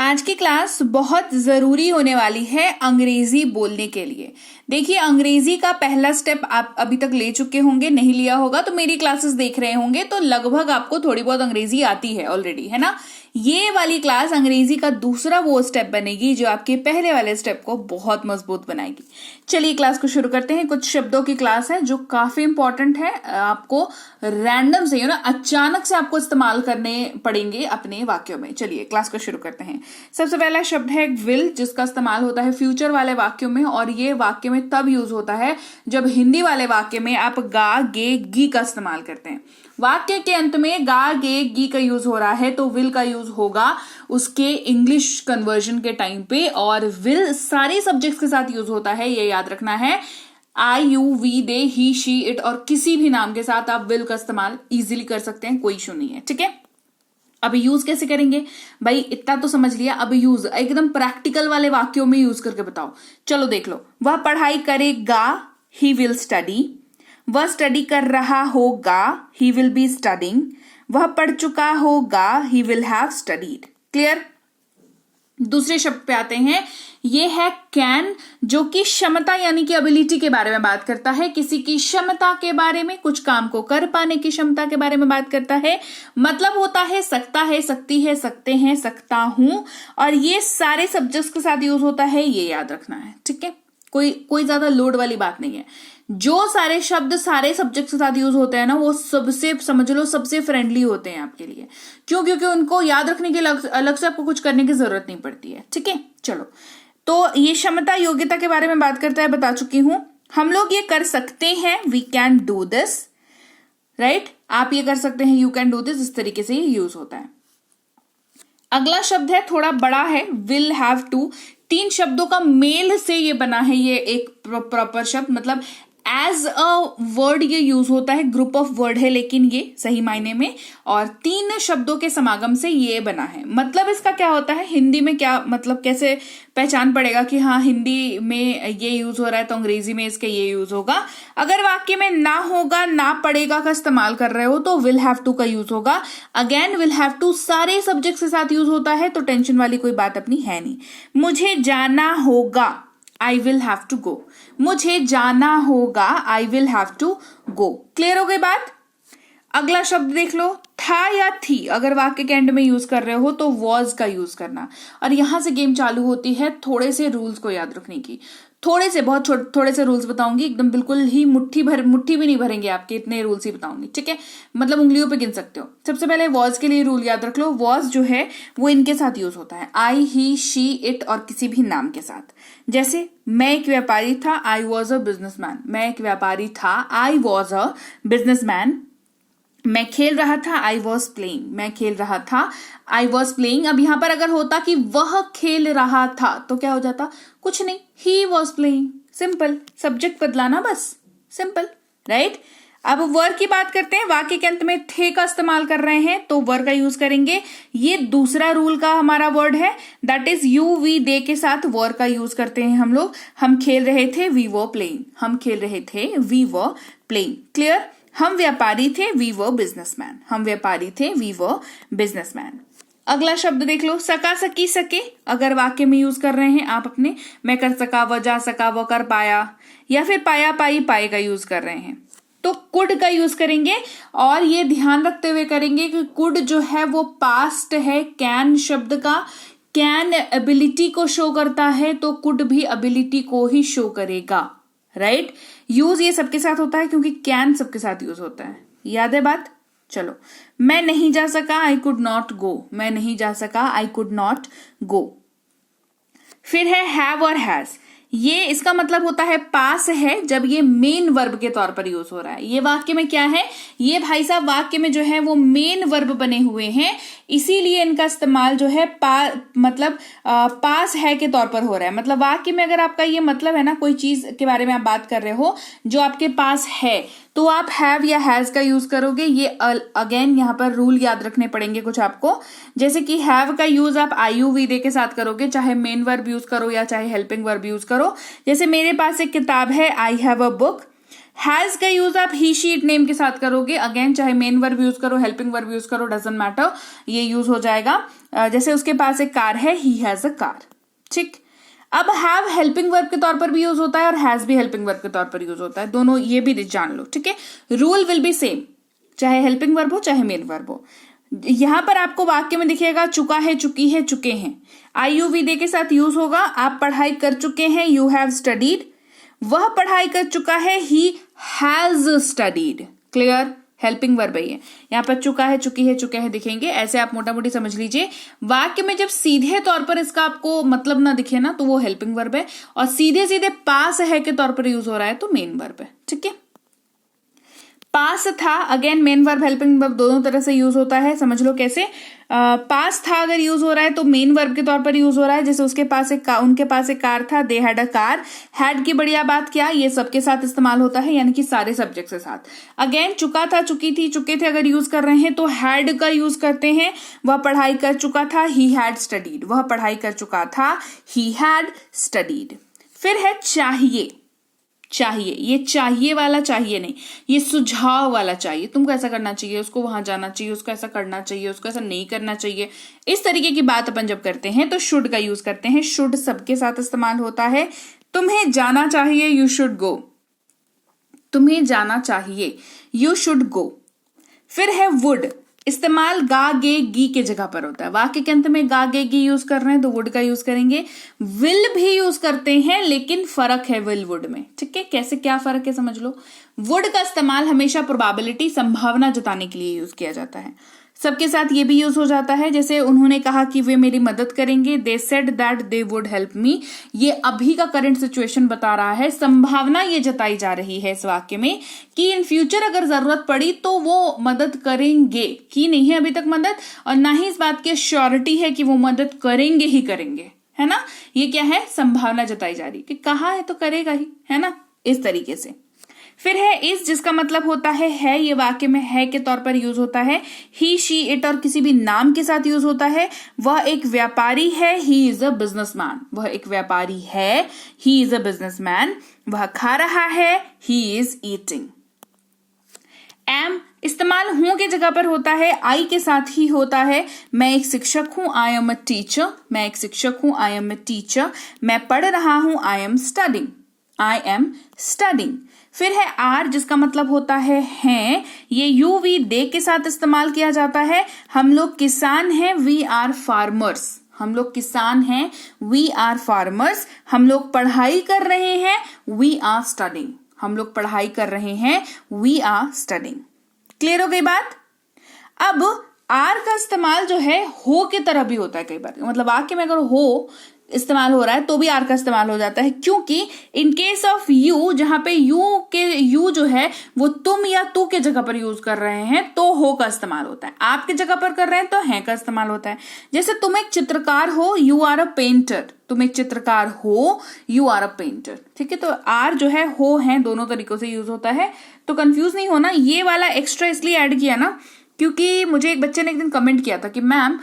आज की क्लास बहुत जरूरी होने वाली है अंग्रेजी बोलने के लिए। देखिए, अंग्रेजी का पहला स्टेप आप अभी तक ले चुके होंगे, नहीं लिया होगा तो मेरी क्लासेस देख रहे होंगे तो लगभग आपको थोड़ी बहुत अंग्रेजी आती है ऑलरेडी, है ना। ये वाली क्लास अंग्रेजी का दूसरा वो स्टेप बनेगी जो आपके पहले वाले स्टेप को बहुत मजबूत बनाएगी। चलिए क्लास को शुरू करते हैं। कुछ शब्दों की क्लास है जो काफी इंपॉर्टेंट है, आपको रैंडम से अचानक से आपको इस्तेमाल करने पड़ेंगे अपने वाक्यों में। चलिए क्लास को शुरू करते हैं। सबसे पहला शब्द है विल, जिसका इस्तेमाल होता है फ्यूचर वाले वाक्यों में, और ये वाक्य में तब यूज होता है जब हिंदी वाले वाक्य में आप गा गे गी का इस्तेमाल करते हैं। वाक्य के अंत में गा गे गी का यूज हो रहा है तो विल का यूज होगा उसके इंग्लिश कन्वर्जन के टाइम पे। और विल सारे सब्जेक्ट्स के साथ यूज होता है, ये याद रखना है। I you we they he she it और किसी भी नाम के साथ आप विल का इस्तेमाल इजीली कर सकते हैं, कोई इशू नहीं है, ठीक है। अब यूज कैसे करेंगे भाई, इतना तो समझ लिया। अब यूज एकदम प्रैक्टिकल वाले वाक्यों में यूज करके बताओ। चलो देख लो। वह पढ़ाई करेगा, ही विल स्टडी। वह स्टडी कर रहा होगा, ही विल बी स्टडिंग। वह पढ़ चुका होगा, he will have studied. Clear. दूसरे शब्द पे आते हैं। ये है कैन, जो कि क्षमता यानी कि एबिलिटी के बारे में बात करता है, किसी की क्षमता के बारे में, कुछ काम को कर पाने की क्षमता के बारे में बात करता है। मतलब होता है सकता है, सकती है, सकते हैं, सकता हूं, और ये सारे सब्जेक्ट्स के साथ यूज होता है, ये याद रखना है, ठीक है। कोई ज्यादा लोड वाली बात नहीं है। जो सारे शब्द सारे सब्जेक्ट के साथ यूज होते हैं ना, वो सबसे समझ लो सबसे फ्रेंडली होते हैं आपके लिए। क्यों? क्योंकि उनको याद रखने के अलग से आपको कुछ करने की जरूरत नहीं पड़ती है, ठीक है। चलो, तो ये क्षमता योग्यता के बारे में बात करता है, बता चुकी हूं। हम लोग ये कर सकते हैं, we can do this, right. आप ये कर सकते हैं, यू कैन डू दिस, इस तरीके से ये यूज होता है। अगला शब्द है, थोड़ा बड़ा है, विल हैव टू। 3 शब्दों का मेल से ये बना है, ये एक प्रॉपर शब्द, मतलब एज अ वर्ड ये यूज होता है, ग्रुप ऑफ वर्ड है लेकिन ये सही मायने में, और 3 शब्दों के समागम से ये बना है। मतलब इसका क्या होता है, हिंदी में क्या मतलब, कैसे पहचान पड़ेगा कि हाँ हिंदी में ये यूज हो रहा है तो अंग्रेजी में इसके ये यूज होगा। अगर वाक्य में ना होगा, ना पड़ेगा का इस्तेमाल कर रहे हो तो विल हैव टू का यूज होगा। अगेन विल हैव टू सारे सब्जेक्ट के साथ यूज होता है, तो टेंशन वाली कोई बात अपनी है नहीं। मुझे जाना होगा, I will have to go. मुझे जाना होगा, I will have to go. Clear हो गई बात। अगला शब्द देख लो, था या थी। अगर वाक्य के एंड में यूज कर रहे हो तो वॉज का यूज करना। और यहां से गेम चालू होती है थोड़े से रूल्स को याद रखने की। बहुत थोड़े से रूल्स बताऊंगी, एकदम बिल्कुल ही मुट्ठी भी नहीं भरेंगे आपके, इतने रूल्स ही बताऊंगी, ठीक है। मतलब उंगलियों पे गिन सकते हो। सबसे पहले वॉज के लिए रूल याद रख लो। वॉज जो है वो इनके साथ यूज होता है, आई ही शी इट और किसी भी नाम के साथ। जैसे मैं एक व्यापारी था, आई वॉज अ बिजनेसमैन। मैं एक व्यापारी था, आई वॉज अ बिजनेसमैन। मैं खेल रहा था, आई वॉज प्लेइंग। मैं खेल रहा था, आई वॉज प्लेइंग। अब यहां पर अगर होता कि वह खेल रहा था तो क्या हो जाता, कुछ नहीं, he was playing. Simple, subject बदलाना बस, सिंपल, राइट। अब वर की बात करते हैं। वाक्य के अंत में थे का इस्तेमाल कर रहे हैं तो वर का यूज करेंगे। ये दूसरा रूल का हमारा वर्ड है, दैट इज यू वी दे के साथ वर का यूज करते हैं हम लोग। हम खेल रहे थे, वी वर प्लेइंग। हम खेल रहे थे, वी वर प्लेइंग। क्लियर। हम व्यापारी थे, वी वर बिजनेसमैन। हम व्यापारी थे, वी वर बिजनेसमैन। अगला शब्द देख लो, सका सकी सके। अगर वाक्य में यूज कर रहे हैं आप अपने, मैं कर सका, वह जा सका, वह कर पाया, या फिर पाया पाई पाए का यूज कर रहे हैं तो कुड का यूज करेंगे। और ये ध्यान रखते हुए करेंगे कि कुड जो है वो पास्ट है कैन शब्द का। कैन एबिलिटी को शो करता है तो कुड भी एबिलिटी को ही शो करेगा, राइट। यूज ये सबके साथ होता है क्योंकि कैन सबके साथ यूज होता है, याद है बात। चलो, मैं नहीं जा सका, आई कुड नॉट गो। मैं नहीं जा सका, आई कुड नॉट गो। फिर है हैव और हैज। ये इसका मतलब होता है पास है जब ये मेन वर्ब के तौर पर यूज हो रहा है। ये वाक्य में क्या है, ये भाई साहब वाक्य में जो है वो मेन वर्ब बने हुए हैं, इसीलिए इनका इस्तेमाल जो है पास है के तौर पर हो रहा है। मतलब वाक्य में अगर आपका ये मतलब है ना, कोई चीज के बारे में आप बात कर रहे हो जो आपके पास है, तो आप हैव या हैज का यूज करोगे। ये अगेन यहाँ पर रूल याद रखने पड़ेंगे कुछ आपको। जैसे कि हैव का यूज आप आई यू वी दे के साथ करोगे, चाहे मेन वर्ब यूज करो या चाहे हेल्पिंग वर्ब यूज करो। जैसे मेरे पास एक किताब है, I have a book. Has का यूज आप ही शी इट नेम के साथ करोगे, अगेन चाहे मेन वर्ब यूज करो, हेल्पिंग वर्ब यूज करो, डजंट मैटर, ये यूज हो जाएगा। जैसे उसके पास एक कार है, ही हैज अ कार, ठीक। अब हैव हेल्पिंग वर्ब के तौर पर भी यूज होता है और हैज भी हेल्पिंग वर्ब के तौर पर यूज होता है, दोनों ये भी जान लो, ठीक है। रूल विल बी सेम, चाहे हेल्पिंग वर्ब हो चाहे मेन वर्ब हो। यहां पर आपको वाक्य में दिखेगा चुका है, चुकी है, चुके हैं, IUVD के साथ यूज होगा। आप पढ़ाई कर चुके हैं, यू हैव स्टडीड, वह पढ़ाई कर चुका है, he has studied, clear, helping verb है ये। यहाँ पर चुका है, चुकी है, चुके हैं दिखेंगे, ऐसे आप मोटा मोटी समझ लीजिए। वाक्य में जब सीधे तौर पर इसका आपको मतलब ना दिखे ना, तो वो हेल्पिंग वर्ब है, और सीधे सीधे पास है के तौर पर यूज हो रहा है तो मेन वर्ब है, ठीक है। पास था, again main verb helping verb दोनों तरह से यूज होता है, समझ लो कैसे। पास था अगर यूज हो रहा है तो मेन वर्ब के तौर पर यूज हो रहा है, जैसे उनके पास एक कार था, they had a car. Had की बढ़िया बात क्या, ये सबके साथ इस्तेमाल होता है, यानी कि सारे सब्जेक्ट के साथ। अगेन चुका था, चुकी थी, चुके थे अगर यूज कर रहे हैं तो हैड का यूज करते हैं। वह पढ़ाई कर चुका था, ही हैड स्टडीड, वह पढ़ाई कर चुका था, ही हैड स्टडीड। फिर है चाहिए, चाहिए, ये चाहिए वाला चाहिए नहीं, ये सुझाव वाला चाहिए, तुमको ऐसा करना चाहिए, उसको वहां जाना चाहिए, उसको ऐसा करना चाहिए, उसको ऐसा नहीं करना चाहिए, इस तरीके की बात अपन जब करते हैं तो शुड का यूज करते हैं। शुड सबके साथ इस्तेमाल होता है। तुम्हें जाना चाहिए, यू शुड गो, तुम्हें जाना चाहिए, यू शुड गो। फिर है वुड, इस्तेमाल गा गे गी के जगह पर होता है, वाक्य के अंत में गा गे गी यूज कर रहे हैं तो वुड का यूज करेंगे। विल भी यूज करते हैं, लेकिन फर्क है विल वुड में, ठीक है। कैसे, क्या फर्क है समझ लो। वुड का इस्तेमाल हमेशा प्रोबेबिलिटी, संभावना जताने के लिए यूज किया जाता है। सबके साथ ये भी यूज हो जाता है, जैसे उन्होंने कहा कि वे मेरी मदद करेंगे, they said that they would help me, ये अभी का करंट सिचुएशन बता रहा है। संभावना ये जताई जा रही है इस वाक्य में कि इन फ्यूचर अगर जरूरत पड़ी तो वो मदद करेंगे, की नहीं है अभी तक मदद, और ना ही इस बात की श्योरिटी है कि वो मदद करेंगे ही करेंगे, है ना। ये क्या है, संभावना जताई जा रही कि कहा है तो करेगा ही, है ना, इस तरीके से। फिर है इस, जिसका मतलब होता है, ये वाक्य में है के तौर पर यूज होता है। ही शी इट और किसी भी नाम के साथ यूज होता है। वह एक व्यापारी है, ही इज अ बिजनेसमैन, वह एक व्यापारी है, ही इज अ बिजनेसमैन। वह खा रहा है, ही इज ईटिंग। एम इस्तेमाल हूं के जगह पर होता है, आई के साथ ही होता है। मैं एक शिक्षक हूं, आई एम अ टीचर, मैं एक शिक्षक हूं, आई एम अ टीचर। मैं पढ़ रहा हूं, I am studying, I am studying. फिर है आर, जिसका मतलब होता है हैं, ये यू वी दे के साथ इस्तेमाल किया जाता है। हम लोग किसान हैं, वी आर फार्मर्स, हम लोग किसान हैं, वी आर फार्मर्स। हम लोग पढ़ाई कर रहे हैं, वी आर स्टडिंग, हम लोग पढ़ाई कर रहे हैं, वी आर स्टडिंग। क्लियर हो गई बात। अब आर का इस्तेमाल जो है हो की तरह भी होता है कई बार, मतलब वाक्य में अगर हो इस्तेमाल हो रहा है तो भी आर का इस्तेमाल हो जाता है, क्योंकि इन केस ऑफ यू, जहां पे यू जो है वो तुम या तू के जगह पर यूज कर रहे हैं तो हो का इस्तेमाल होता है, आपके जगह पर कर रहे हैं तो है का इस्तेमाल होता है। जैसे तुम एक चित्रकार हो, यू आर अ पेंटर, तुम एक चित्रकार हो, यू आर अ पेंटर, ठीक है। तो आर जो है हो है दोनों तरीकों से यूज होता है, तो कंफ्यूज नहीं होना। ये वाला एक्स्ट्रा इसलिए ऐड किया ना क्योंकि मुझे एक बच्चे ने एक दिन कमेंट किया था कि मैम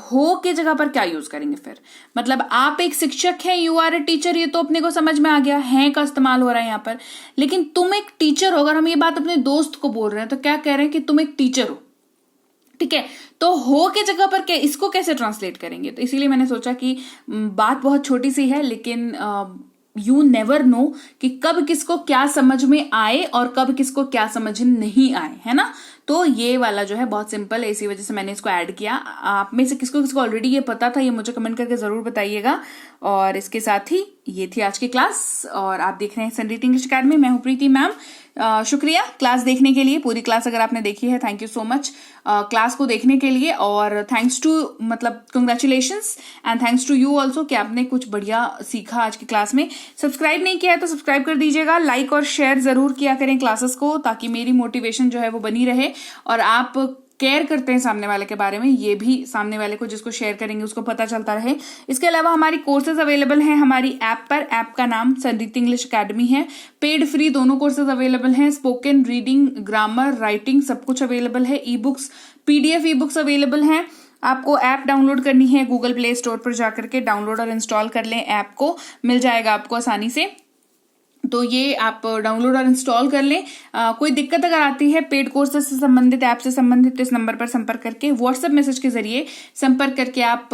हो के जगह पर क्या यूज करेंगे। फिर मतलब आप एक शिक्षक हैं, यू आर ए टीचर, ये तो अपने को समझ में आ गया, है का इस्तेमाल हो रहा है यहाँ पर। लेकिन तुम एक टीचर हो, अगर हम ये बात अपने दोस्त को बोल रहे हैं तो क्या कह रहे हैं कि तुम एक टीचर हो, ठीक है। तो हो के जगह पर क्या, इसको कैसे ट्रांसलेट करेंगे। तो इसीलिए मैंने सोचा कि बात बहुत छोटी सी है, लेकिन यू नेवर नो कि कब किसको क्या समझ में आए और कब किसको क्या समझ नहीं आए, है ना। तो ये वाला जो है बहुत सिंपल है, इसी वजह से मैंने इसको ऐड किया। आप में से किसको किसको ऑलरेडी ये पता था, ये मुझे कमेंट करके जरूर बताइएगा। और इसके साथ ही ये थी आज की क्लास, और आप देख रहे हैं सनरीत इंग्लिश अकेडमी। मैं हूं प्रीति मैम। शुक्रिया क्लास देखने के लिए। पूरी क्लास अगर आपने देखी है, thank you so much class को देखने के लिए, और थैंक्स टू, मतलब congratulations and thanks to you also कि आपने कुछ बढ़िया सीखा आज की क्लास में। सब्सक्राइब नहीं किया है तो सब्सक्राइब कर दीजिएगा, लाइक और शेयर जरूर किया करें क्लासेस को, ताकि मेरी मोटिवेशन जो है वो बनी रहे, और आप केयर करते हैं सामने वाले के बारे में, ये भी सामने वाले को जिसको शेयर करेंगे उसको पता चलता रहे। इसके अलावा हमारी कोर्सेज अवेलेबल हैं हमारी ऐप पर, ऐप का नाम सनरीत इंग्लिश अकेडमी है। पेड फ्री दोनों कोर्सेज अवेलेबल हैं, स्पोकन, रीडिंग, ग्रामर, राइटिंग सब कुछ अवेलेबल है। E books, PDF e books available हैं। आपको ऐप डाउनलोड करनी है, गूगल प्ले स्टोर पर जाकर के डाउनलोड और इंस्टॉल कर लें ऐप को, मिल जाएगा आपको आसानी से। तो ये आप डाउनलोड और इंस्टॉल कर लें। कोई दिक्कत अगर आती है पेड कोर्सेज से संबंधित, ऐप से संबंधित, तो इस नंबर पर संपर्क करके व्हाट्सएप मैसेज के जरिए संपर्क करके आप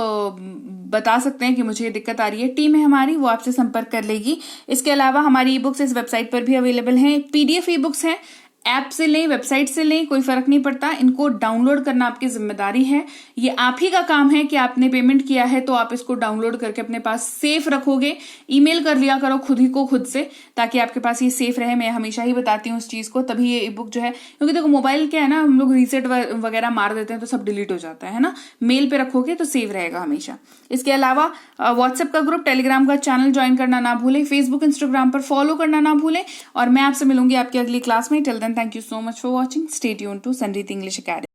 बता सकते हैं कि मुझे ये दिक्कत आ रही है। टीम है हमारी, वो आपसे संपर्क कर लेगी। इसके अलावा हमारी ई बुक्स इस वेबसाइट पर भी अवेलेबल हैं। पीडीएफ ई बुक्स हैं, ऐप से लें, वेबसाइट से लें, कोई फर्क नहीं पड़ता। इनको डाउनलोड करना आपकी जिम्मेदारी है। ये आप ही का काम है कि आपने पेमेंट किया है तो आप इसको डाउनलोड करके अपने पास सेफ रखोगे। ईमेल कर लिया करो खुद ही को खुद से, ताकि आपके पास ये सेफ रहे। मैं हमेशा ही बताती हूँ इस चीज को, तभी ये ई बुक जो है, क्योंकि देखो मोबाइल क्या है ना, हम लोग रीसेट वगैरह मार देते हैं तो सब डिलीट हो जाता है ना। मेल पे रखोगे तो सेफ रहेगा हमेशा। इसके अलावा व्हाट्सएप का ग्रुप, टेलीग्राम का चैनल ज्वाइन करना ना भूलें, फेसबुक इंस्टाग्राम पर फॉलो करना ना भूलें। और मैं आपसे मिलूंगी आपकी अगली क्लास में। Till then, thank you so much for watching. Stay tuned to Sandeep English Academy.